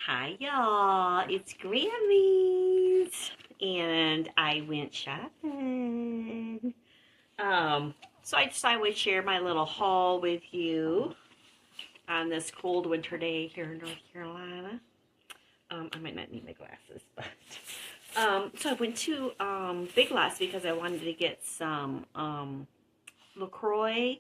Hi y'all, it's Grammys, and I went shopping. So I decided I would share my little haul with you on this cold winter day here in North Carolina. I might not need my glasses, but so I went to Big Lots because I wanted to get some LaCroix,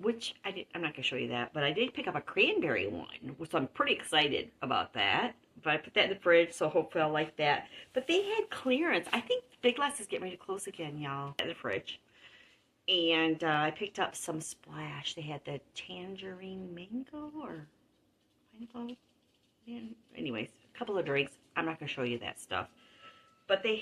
which I'm not going to show you that, but I did pick up a cranberry one, so I'm pretty excited about that. But I put that in the fridge, so hopefully I'll like that. But they had clearance. I think Big Lots is getting ready to close again, y'all. In the fridge. And I picked up some Splash. They had the tangerine mango or pineapple. Anyways, a couple of drinks. I'm not going to show you that stuff. But ooh,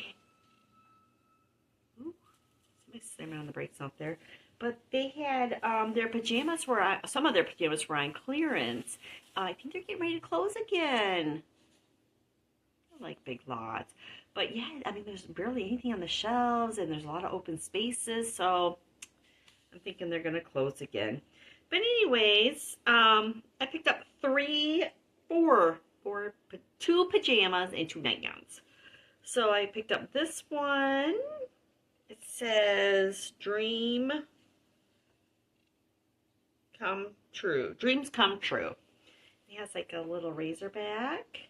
somebody's slamming on the brakes out there. But they had their pajamas were on, some of their pajamas were on clearance. I think they're getting ready to close again. I like Big Lots. But yeah, I mean, there's barely anything on the shelves, and there's a lot of open spaces, so I'm thinking they're going to close again. But anyways, I picked up two pajamas and two nightgowns. So I picked up this one. It says Dreams Come True. It has like a little razorback.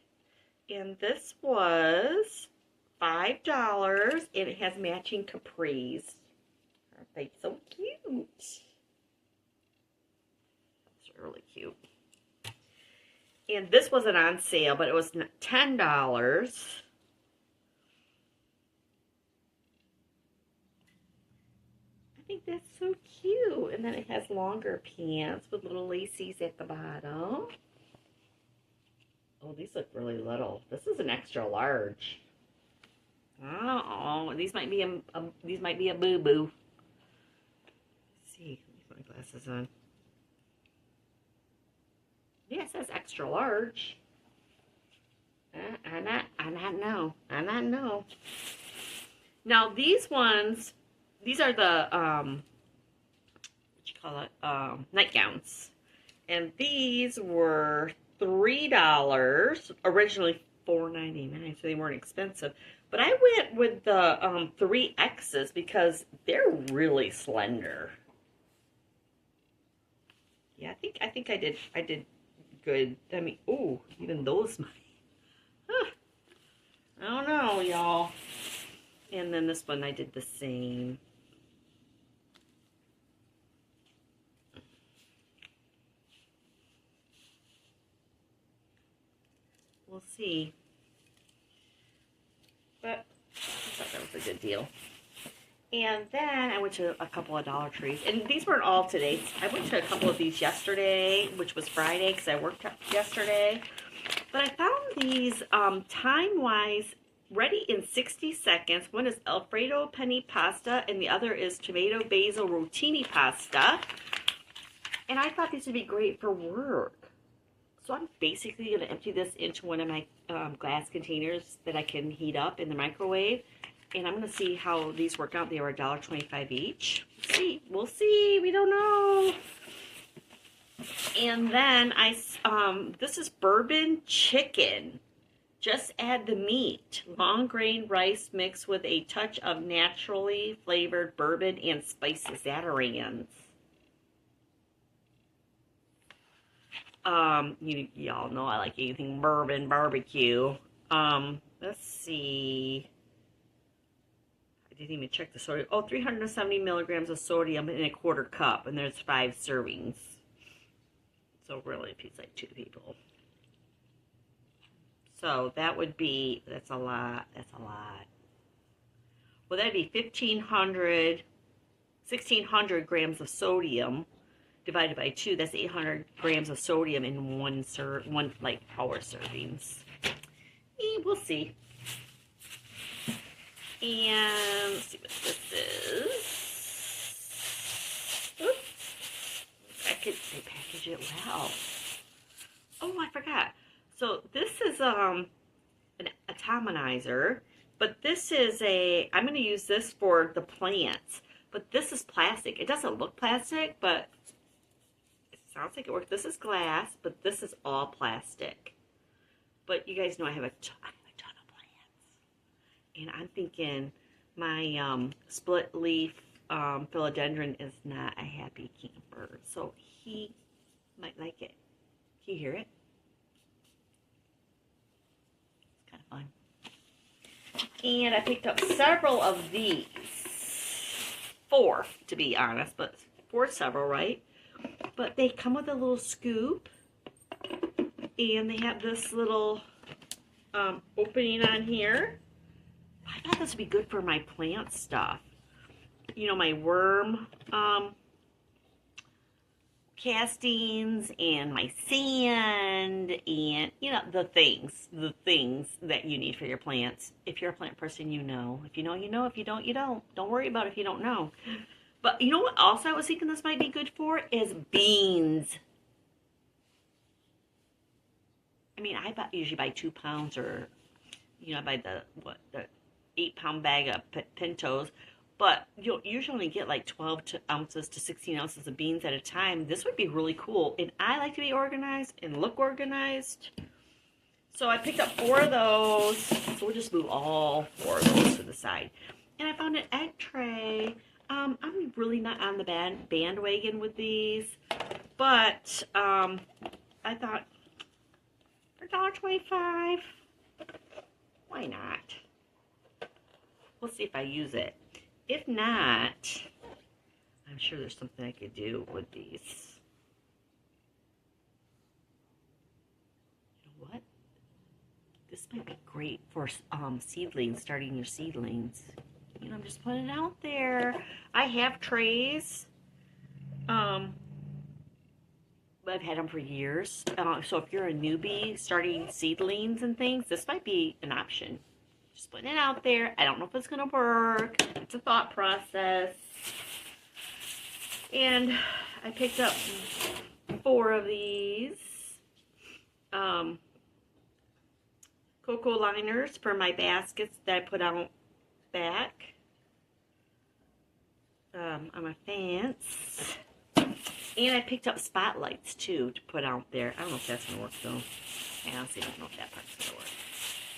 And this was $5, and it has matching capris. Aren't they so cute? That's really cute. And this wasn't on sale, but it was $10. I think that's so cute. And then it has longer pants with little laces at the bottom. Oh, these look really little. This is an extra large. Oh, these might be a boo-boo. Let's see, let me put my glasses on. Yeah, it says extra large. I not know. Now these ones, these are the what you call it, nightgowns, and these were $3. Originally $4.99, so they weren't expensive. But I went with the 3X's because they're really slender. Yeah, I think I did good. I mean, ooh, even those might. Huh, I don't know, y'all. And then this one I did the same. We'll see. But I thought that was a good deal. And then I went to a couple of Dollar Trees. And these weren't all today. I went to a couple of these yesterday, which was Friday because I worked yesterday. But I found these time-wise ready in 60 seconds. One is Alfredo penne pasta, and the other is tomato basil rotini pasta. And I thought these would be great for work. So I'm basically going to empty this into one of my glass containers that I can heat up in the microwave. And I'm going to see how these work out. They were $1.25 each. We'll see. We don't know. And then this is bourbon chicken. Just add the meat. Long grain rice mixed with a touch of naturally flavored bourbon and spices. Zatarans. Y'all know I like anything bourbon barbecue. Let's see. I didn't even check the sodium. Oh, 370 milligrams of sodium in a quarter cup, and there's 5 servings. So really, it feeds like 2 people. So that would be, that's a lot. Well, that'd be 1,600 grams of sodium divided by 2. That's 800 grams of sodium in one like hour servings. We'll see. And let's see what this is. Oops. They package it well. Oh, I forgot. So this is an atomizer, but this is I'm going to use this for the plants. But this is plastic. It doesn't look plastic, but it sounds like it works. This is glass, but this is all plastic. But you guys know I have a ton of plants. And I'm thinking my split leaf philodendron is not a happy camper. So he might like it. Can you hear it? It's kind of fun. And I picked up several of these. 4, to be honest, but 4 several, right? But they come with a little scoop. And they have this little opening on here. I thought this would be good for my plant stuff. You know, my worm castings and my sand and, you know, the things that you need for your plants. If you're a plant person, you know. If you know, you know. If you don't, you don't. Don't worry about it if you don't know. But you know what also I was thinking this might be good for is beans. I mean, usually buy 2 pounds or, you know, I buy the 8-pound bag of pintos. But you'll usually only get like 12 ounces to 16 ounces of beans at a time. This would be really cool. And I like to be organized and look organized. So I picked up 4 of those. So we'll just move all 4 of those to the side. And I found an egg tray. I'm really not on the bandwagon with these. But I thought, for $1.25, why not? We'll see if I use it. If not, I'm sure there's something I could do with these. You know what? This might be great for seedlings, starting your seedlings. You know, I'm just putting it out there. I have trays. I've had them for years. So if you're a newbie starting seedlings and things, this might be an option. Just putting it out there. I don't know if it's going to work. It's a thought process. And I picked up 4 of these cocoa liners for my baskets that I put out back on my fence. And I picked up spotlights too to put out there. I don't know if that's going to work though. I honestly don't know if that part's going to work.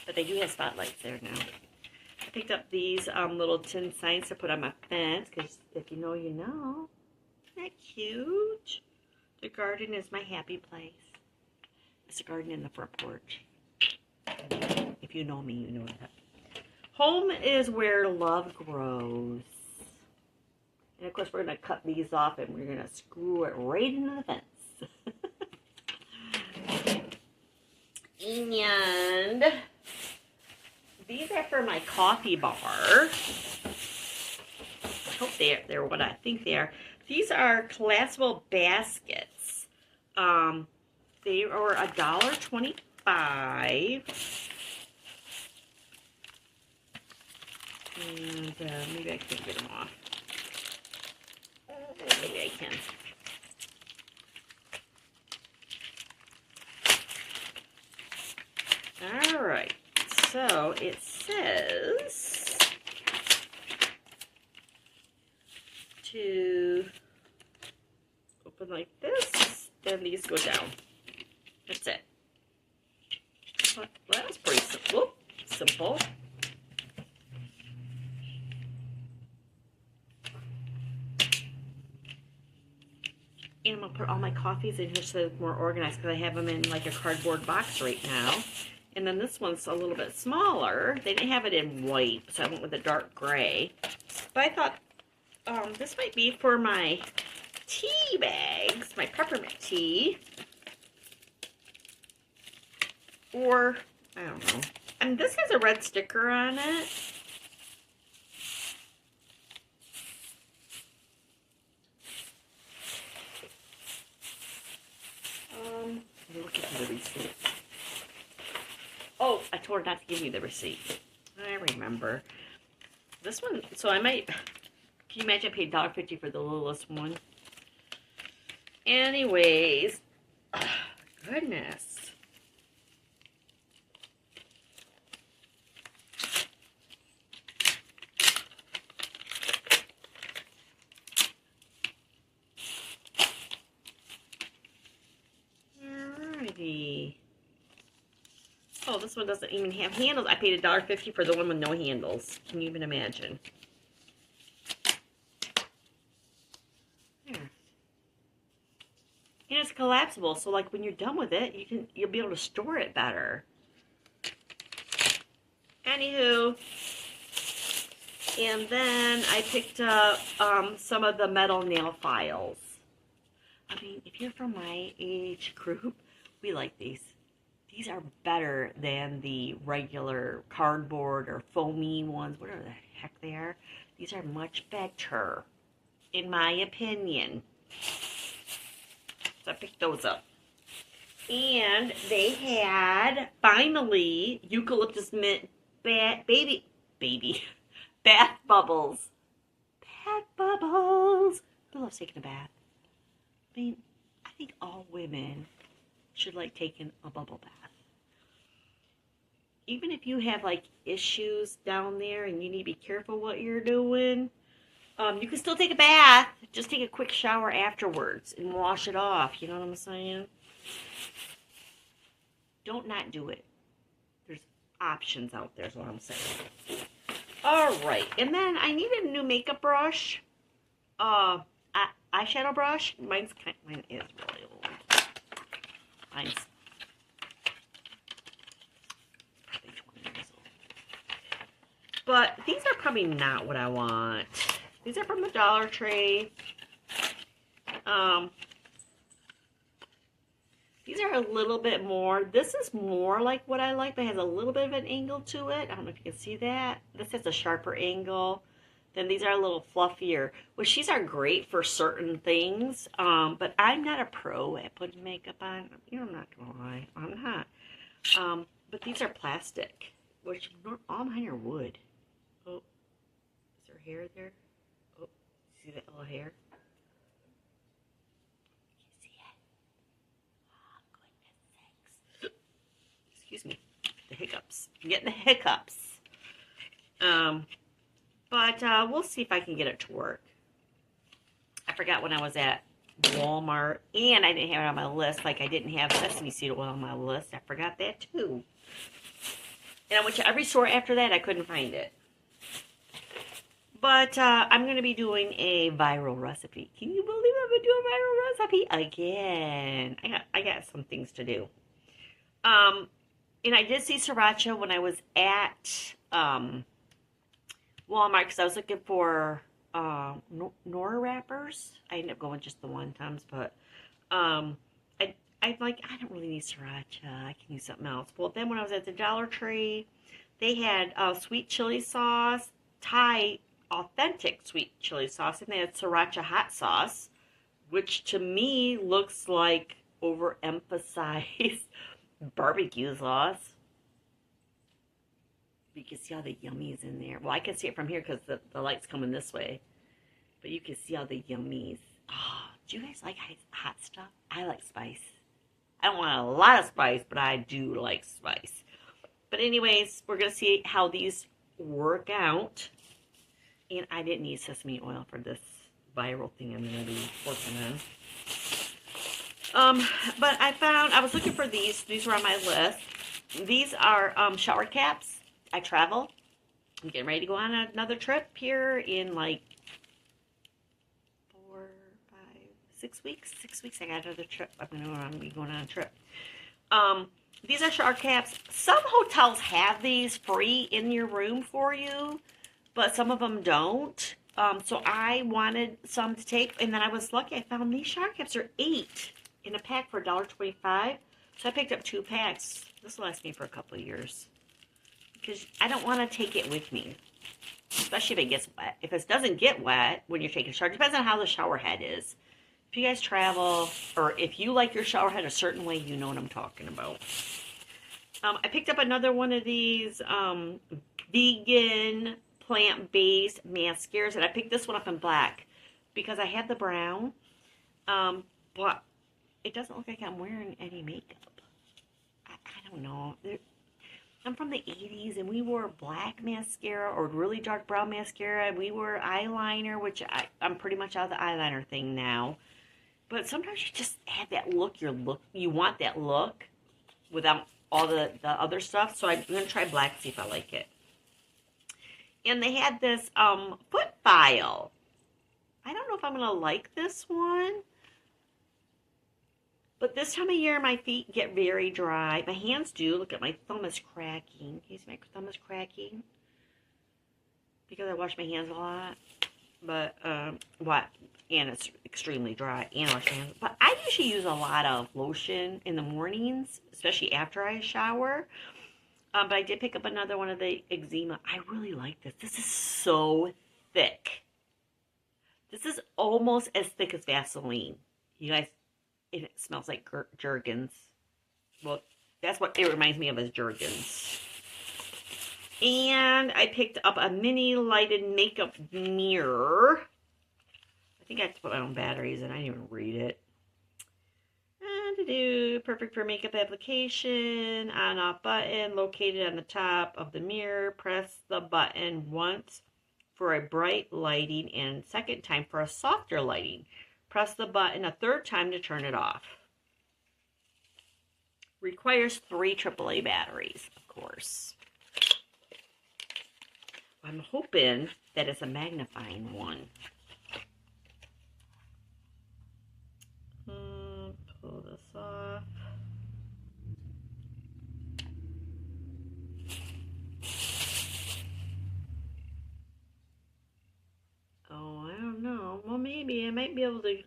But they do have spotlights there now. I picked up these little tin signs to put on my fence, because if you know, you know. Isn't that cute? The garden is my happy place. It's a garden in the front porch. If you know me, you know that. Home is where love grows. And of course, we're going to cut these off and we're going to screw it right into the fence. And these are for my coffee bar. I hope they're what I think they are. These are collapsible baskets. They are $1.25. And maybe I can get them off. Maybe I can. All right. So it says to open like this, and these go down. That's it. Well, that was pretty simple. And I'm going to put all my coffees in here so they're more organized, because I have them in like a cardboard box right now. And then this one's a little bit smaller. They didn't have it in white, so I went with a dark gray. But I thought this might be for my tea bags, my peppermint tea. Or, I don't know. And this has a red sticker on it. Look at the receipt. Oh, I told her not to give me the receipt. I remember. This one, so I might, can you imagine I paid $1.50 for the littlest one? Anyways, goodness. Alrighty. Oh, this one doesn't even have handles. I paid $1.50 for the one with no handles. Can you even imagine? There. And it's collapsible, so like when you're done with it, you'll be able to store it better. Anywho, and then I picked up some of the metal nail files. I mean, if you're from my age group, we like these. These are better than the regular cardboard or foamy ones, whatever the heck they are. These are much better, in my opinion. So I picked those up. And they had, finally, eucalyptus mint bath bubbles. Bath bubbles. Who loves taking a bath? I mean, I think all women should like taking a bubble bath. Even if you have like issues down there and you need to be careful what you're doing, you can still take a bath. Just take a quick shower afterwards and wash it off. You know what I'm saying? Don't not do it. There's options out there is what I'm saying. All right. And then I needed a new makeup brush. Eyeshadow brush. Mine is really old. Mine's probably 20 years old. But these are probably not what I want. These are from the Dollar Tree. These are a little bit more. This is more like what I like, but it has a little bit of an angle to it. I don't know if you can see that. This has a sharper angle. Then these are a little fluffier, which these are great for certain things. But I'm not a pro at putting makeup on. You know, I'm not gonna lie, I'm not. But these are plastic, which all mine are wood. Oh, is there hair there? Oh, see that little hair? You see it? Oh, goodness sakes. Excuse me, the hiccups. I'm getting the hiccups. But we'll see if I can get it to work. I forgot when I was at Walmart, and I didn't have it on my list, like I didn't have sesame seed oil on my list. I forgot that too. And I went to every store after that. I couldn't find it. But I'm going to be doing a viral recipe. Can you believe I'm going to do a viral recipe again? I got some things to do. And I did see sriracha when I was at Walmart because I was looking for Nora wrappers. I ended up going just the one times, but I'm like, I don't really need sriracha. I can use something else. Well, then when I was at the Dollar Tree, they had sweet chili sauce, Thai authentic sweet chili sauce, and they had sriracha hot sauce, which to me looks like overemphasized barbecue sauce. You can see all the yummies in there. Well, I can see it from here because the light's coming this way. But you can see all the yummies. Oh, do you guys like hot stuff? I like spice. I don't want a lot of spice, but I do like spice. But anyways, we're going to see how these work out. And I didn't need sesame oil for this viral thing I'm going to be working on. But I was looking for these. These were on my list. These are shower caps. I travel. I'm getting ready to go on another trip here in like 4, 5, 6 weeks. 6 weeks I got another trip. I'm going to be going on a trip. These are shower caps. Some hotels have these free in your room for you, but some of them don't. So I wanted some to take, and then I was lucky. I found these shower caps are 8 in a pack for $1.25. So I picked up 2 packs. This will last me for a couple of years. Because I don't want to take it with me, especially if it gets wet. If it doesn't get wet when you're taking a shower, depends on how the shower head is. If you guys travel, or if you like your shower head a certain way, you know what I'm talking about. I picked up another one of these vegan plant-based mascaras, and I picked this one up in black because I had the brown, but it doesn't look like I'm wearing any makeup. I don't know. I'm from the 80s, and we wore black mascara or really dark brown mascara. We wore eyeliner, which I'm pretty much out of the eyeliner thing now. But sometimes you just have that look. You want that look without all the other stuff. So I'm going to try black, see if I like it. And they had this foot file. I don't know if I'm going to like this one. But this time of year, my feet get very dry. My hands do. Look at my thumb is cracking. Can you see my thumb is cracking? Because I wash my hands a lot. But, and it's extremely dry. And I wash my hands. But I usually use a lot of lotion in the mornings, especially after I shower. But I did pick up another one of the eczema. I really like this. This is so thick. This is almost as thick as Vaseline. You guys, it smells like Jergens. Well, that's what it reminds me of, as Jergens. And I picked up a mini lighted makeup mirror. I think I have to put my own batteries in. I didn't even read it. And to do perfect for makeup application. On off button located on the top of the mirror. Press the button once for a bright lighting and second time for a softer lighting. Press the button a third time to turn it off. Requires 3 AAA batteries, of course. I'm hoping that it's a magnifying one. Pull this off. Oh, I don't know. Well, maybe I might be able to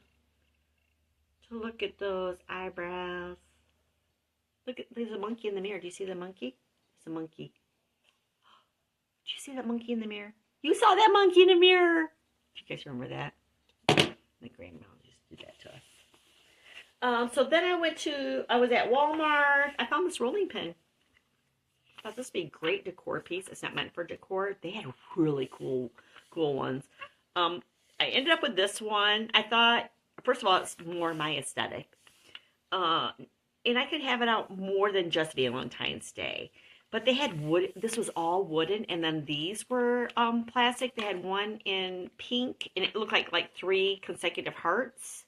look at those eyebrows. Look at, there's a monkey in the mirror. Do you see the monkey? There's a monkey. Did you see that monkey in the mirror? You saw that monkey in the mirror. Do you guys remember that? My grandma just did that to us. So then I was at Walmart. I found this rolling pin. I thought this would be a great decor piece. It's not meant for decor. They had really cool ones. I ended up with this one. I thought, first of all, it's more my aesthetic. And I could have it out more than just Valentine's Day. But they had wood. This was all wooden, and then these were plastic. They had one in pink, and it looked like 3 consecutive hearts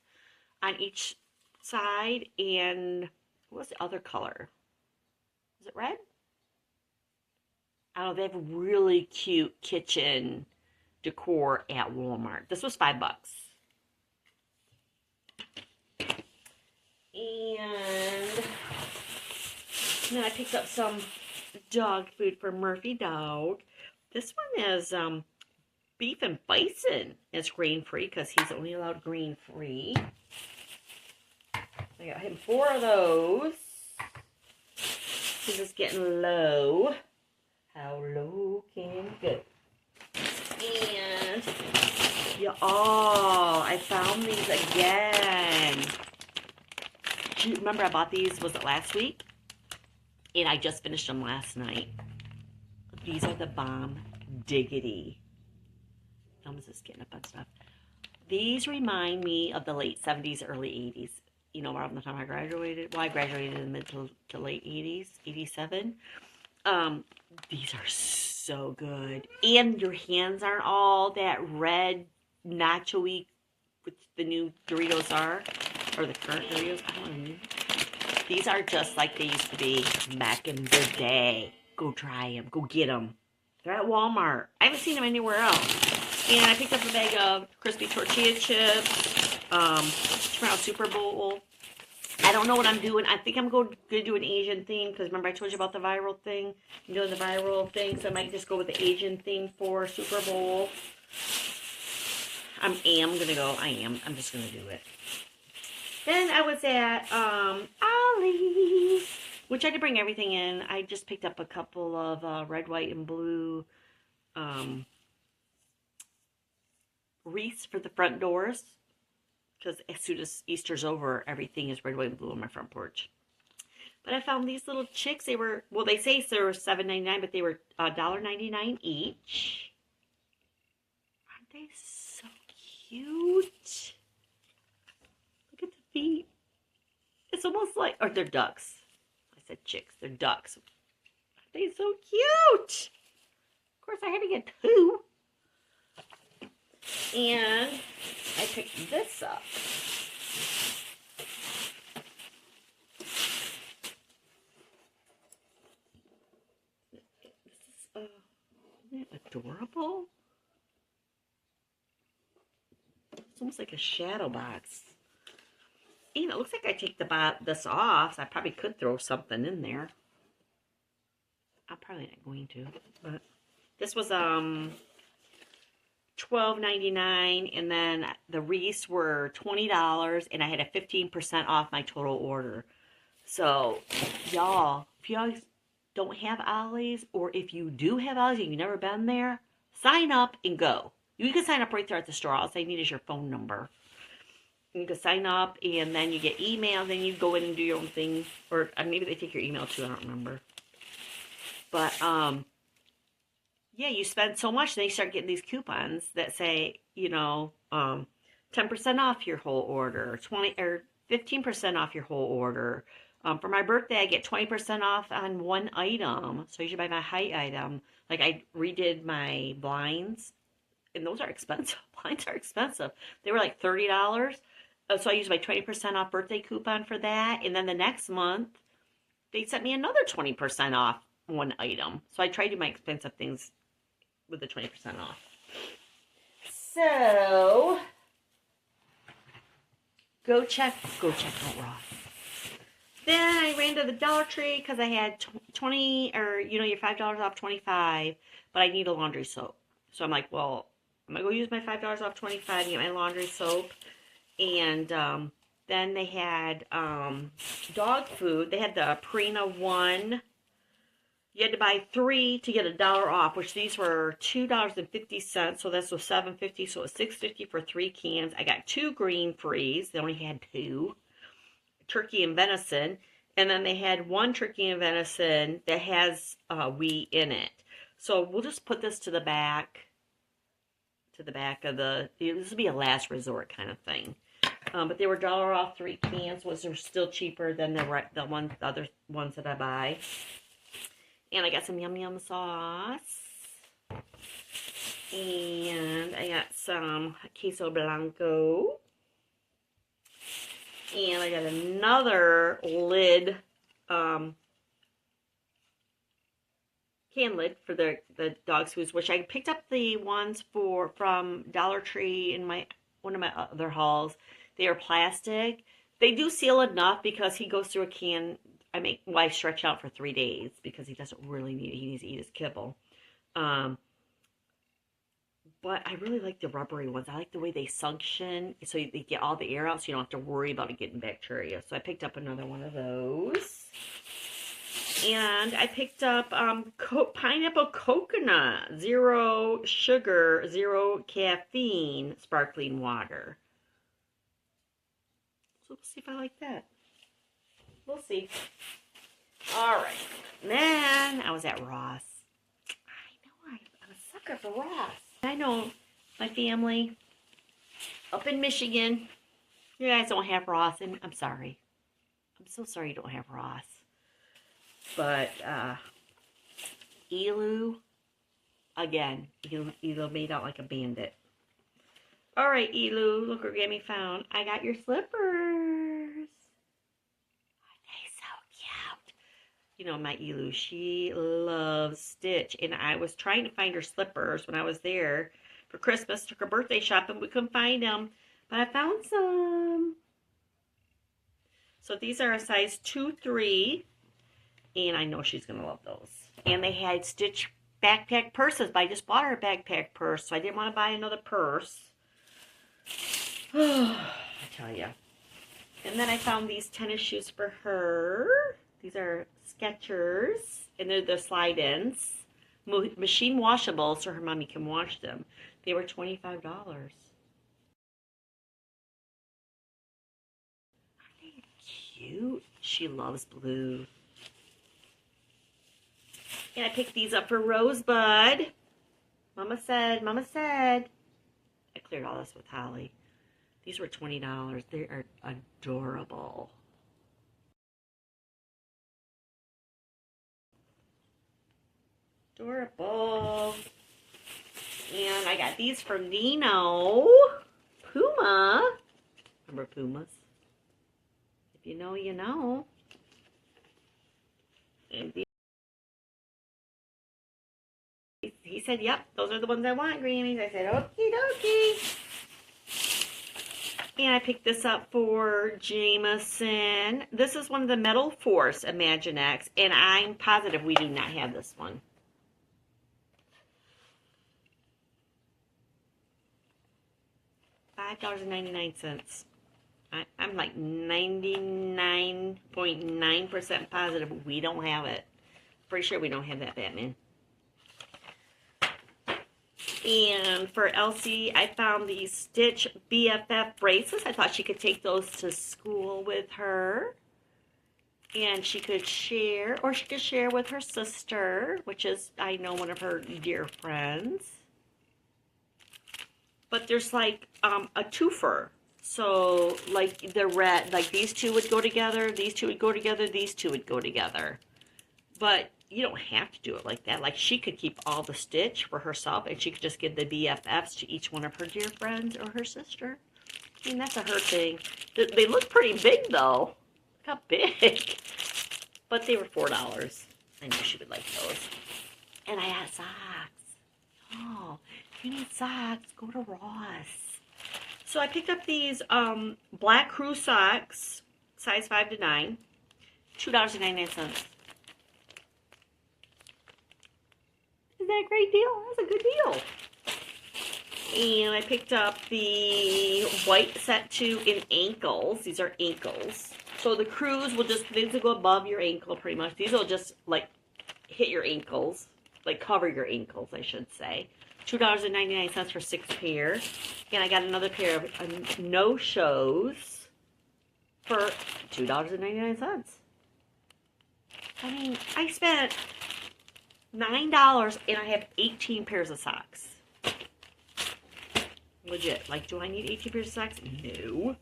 on each side. And what was the other color? Was it red? I don't know. They have really cute kitchen decor at Walmart. This was $5. And then I picked up some dog food for Murphy Dog. This one is beef and bison. It's grain-free because he's only allowed grain-free. I got him 4 of those. He's just getting low. How low can you go? And yeah, oh, I found these again. Remember I bought these, was it last week? And I just finished them last night. These are the Bomb Diggity. Thumbs is getting up on stuff. These remind me of the late 70s, early 80s. You know, around the time I graduated. Well, I graduated in the mid to late 80s, 87. These are so good. And your hands aren't all that red, nacho-y, which the new Doritos are. Or the current Doritos. I don't know. These are just like they used to be back in the day. Go try them. Go get them. They're at Walmart. I haven't seen them anywhere else. And I picked up a bag of crispy tortilla chips. Tomorrow Super Bowl. I don't know what I'm doing. I think I'm going to do an Asian theme. Because remember I told you about the viral thing? I'm doing the viral thing. So I might just go with the Asian theme for Super Bowl. I'm just going to do it. Then I was at Ollie's, which I did bring everything in. I just picked up a couple of red, white, and blue wreaths for the front doors. Because as soon as Easter's over, everything is red, white, and blue on my front porch. But I found these little chicks. They were, well, they say they were $7.99, but they were $1.99 each. Aren't they so cute? Look at the feet. It's almost like, or they're ducks. I said chicks. They're ducks. Aren't they so cute? Of course, I had to get 2. And I picked this up. isn't it adorable? It's almost like a shadow box. And it looks like I take this off, so I probably could throw something in there. I'm probably not going to, but this was $12.99, and then the wreaths were $20, and I had a 15% off my total order. So, y'all, if y'all don't have Ollie's, or if you do have Ollie's and you've never been there, sign up and go. You can sign up right there at the store. All I need is your phone number. You can sign up, and then you get emails, and you go in and do your own thing. Or maybe they take your email too, I don't remember. But, yeah, you spend so much, then you start getting these coupons that say, 10% off your whole order, 20 or 15% off your whole order. For my birthday, I get 20% off on one item. So you should buy my height item. Like I redid my blinds, and those are expensive. Blinds are expensive. They were like $30. So I used my 20% off birthday coupon for that. And then the next month, they sent me another 20% off one item. So I try to do my expensive things with the 20% off. So go check out Ross. Then I ran to the Dollar Tree because I had 20, or your $5 off 25, but I need a laundry soap. So I'm like, well, I'm gonna go use my $5 off 25 and get my laundry soap. And then they had dog food. They had the Purina One. You had to buy 3 to get $1 off, which these were $2.50, so this was $7.50, so it was $6.50 for 3 cans. I got 2 green frees. They only had 2. Turkey and venison. And then they had 1 turkey and venison that has wheat in it. So we'll just put this to the back of the, this will be a last resort kind of thing. But they were $1 off 3 cans, which are still cheaper than the other ones that I buy. And I got some Yum Yum sauce. And I got some queso blanco. And I got another lid, can lid for the dog's foods, which I picked up the ones from Dollar Tree in one of my other hauls. They are plastic. They do seal enough because he goes through a can. I make my wife stretch out for 3 days because he doesn't really need it. He needs to eat his kibble. But I really like the rubbery ones. I like the way they suction, so they get all the air out, so you don't have to worry about it getting bacteria. So I picked up another one of those. And I picked up pineapple coconut, 0 sugar, 0 caffeine, sparkling water. So we'll see if I like that. We'll see. All right. Then I was at Ross. I know I'm a sucker for Ross. I know my family up in Michigan, you guys don't have Ross, and I'm sorry. I'm so sorry you don't have Ross. But Elu, again, Elu made out like a bandit. All right, Elu, look what Grammy found. I got your slippers. My Elu, she loves Stitch, and I was trying to find her slippers when I was there for Christmas. Took her birthday shopping, we couldn't find them, but I found some. So these are a size 2-3, and I know she's gonna love those. And they had Stitch backpack purses, but I just bought her a backpack purse, so I didn't want to buy another purse. I tell you. And then I found these tennis shoes for her. These are Skechers, and they're the slide-ins. Machine washable, so her mommy can wash them. They were $25. Aren't they cute? She loves blue. And I picked these up for Rosebud. Mama said. I cleared all this with Holly. These were $20. They are adorable. Adorable. And I got these from Nino. Puma. Remember Pumas? If you know, you know. And these said, yep, those are the ones I want, Grammys. I said, okie dokie. And I picked this up for Jameson. This is one of the Metal Force Imaginext, and I'm positive we do not have this one. $5.99. I'm like 99.9% positive we don't have it. Pretty sure we don't have that Batman. And for Elsie, I found these Stitch BFF bracelets. I thought she could take those to school with her. And she could share, or she could share with her sister, which is, I know, one of her dear friends. But there's like a twofer. So, like, the red, like these two would go together, these two would go together, these two would go together. But you don't have to do it like that. Like, she could keep all the Stitch for herself, and she could just give the BFFs to each one of her dear friends or her sister. I mean, that's a her thing. They look pretty big, though. Look how big. But they were $4. I knew she would like those. And I had socks. Oh, if you need socks, go to Ross. So I picked up these black crew socks, size 5 to 9, $2.99. Is that a great deal? That's a good deal. And I picked up the white set 2 in ankles. These are ankles. So the crews will just, these will go above your ankle pretty much. These will just like hit your ankles, like cover your ankles, I should say. $2.99 for 6 pair. And I got another pair of no-shows for $2.99. I mean, I spent $9 and I have 18 pairs of socks. Legit. Like, do I need 18 pairs of socks? No.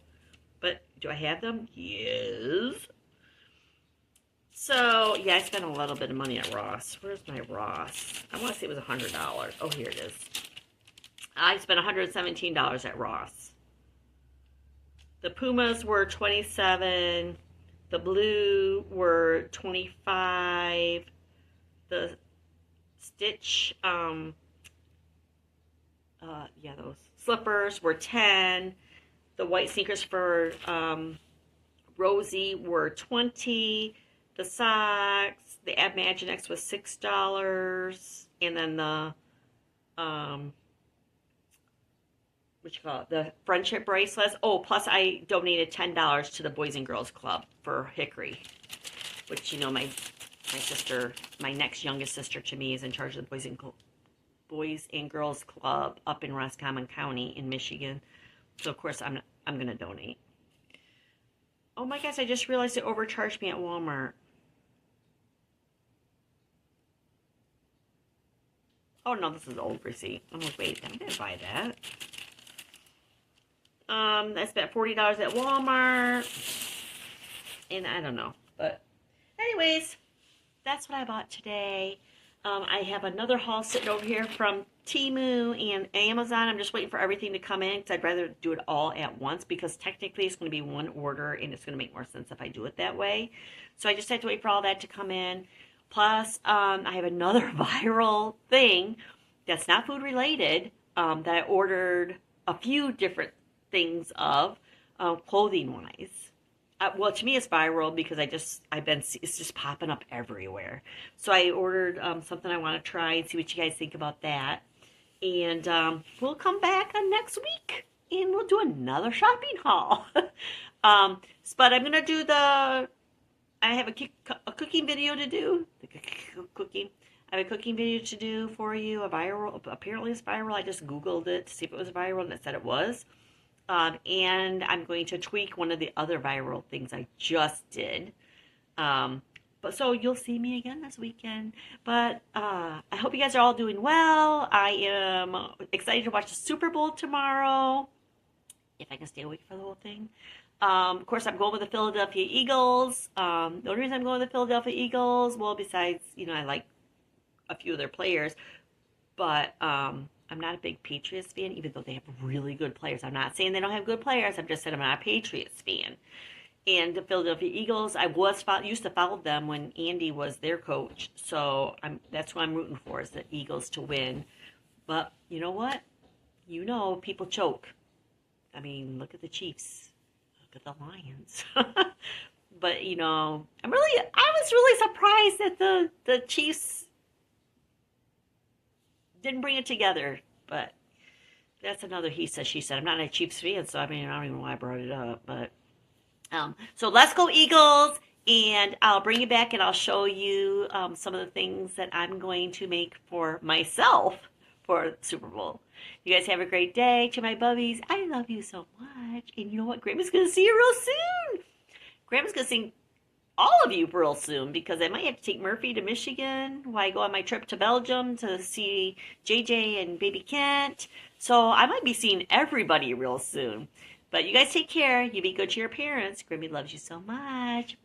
But do I have them? Yes. So, yeah, I spent a little bit of money at Ross. Where's my Ross? I want to say it was $100. Oh, here it is. I spent $117 at Ross. The Pumas were $27. The blue were $25. The Stitch, those slippers were $10. The white sneakers for Rosie were $20. The socks, the Imaginext was $6, and then the the friendship bracelets. Oh, plus I donated $10 to the Boys and Girls Club for Hickory, which, you know, my sister, my next youngest sister to me, is in charge of the Boys and Girls Club up in Roscommon County in Michigan. So of course I'm gonna donate. Oh my gosh, I just realized it overcharged me at Walmart. Oh no, this is an old receipt. I'm like, wait, I didn't buy that. I spent $40 at Walmart. And I don't know. But anyways, that's what I bought today. I have another haul sitting over here from Temu and Amazon. I'm just waiting for everything to come in because I'd rather do it all at once, because technically it's going to be one order and it's going to make more sense if I do it that way. So I just have to wait for all that to come in. Plus, I have another viral thing that's not food related that I ordered a few different things of, clothing wise. Well, to me it's viral because it's just popping up everywhere. So I ordered something I want to try and see what you guys think about that. And we'll come back on next week and we'll do another shopping haul. But I'm going to do I have a cooking video to do. I have a cooking video to do for you, apparently it's viral. I just Googled it to see if it was viral and it said it was. And I'm going to tweak one of the other viral things I just did. But so you'll see me again this weekend. But I hope you guys are all doing well. I am excited to watch the Super Bowl tomorrow, if I can stay awake for the whole thing. Of course, I'm going with the Philadelphia Eagles. The only reason I'm going with the Philadelphia Eagles, well, besides, you know, I like a few of their players, but I'm not a big Patriots fan, even though they have really good players. I'm not saying they don't have good players. I'm just saying I'm not a Patriots fan. And the Philadelphia Eagles, I used to follow them when Andy was their coach. So that's who I'm rooting for, is the Eagles to win. But you know what? You know, people choke. I mean, look at the Chiefs. Look at the Lions. But I was really surprised that the Chiefs didn't bring it together. But that's another he said, she said. I'm not a Chiefs fan, so I mean, I don't even know why I brought it up. But so let's go Eagles, and I'll bring you back and I'll show you some of the things that I'm going to make for myself for Super Bowl. You guys have a great day. To my bubbies, I love you so much. And you know what? Grandma's going to see you real soon. Grandma's going to see all of you real soon because I might have to take Murphy to Michigan while I go on my trip to Belgium to see JJ and baby Kent. So I might be seeing everybody real soon. But you guys take care. You be good to your parents. Grammy loves you so much.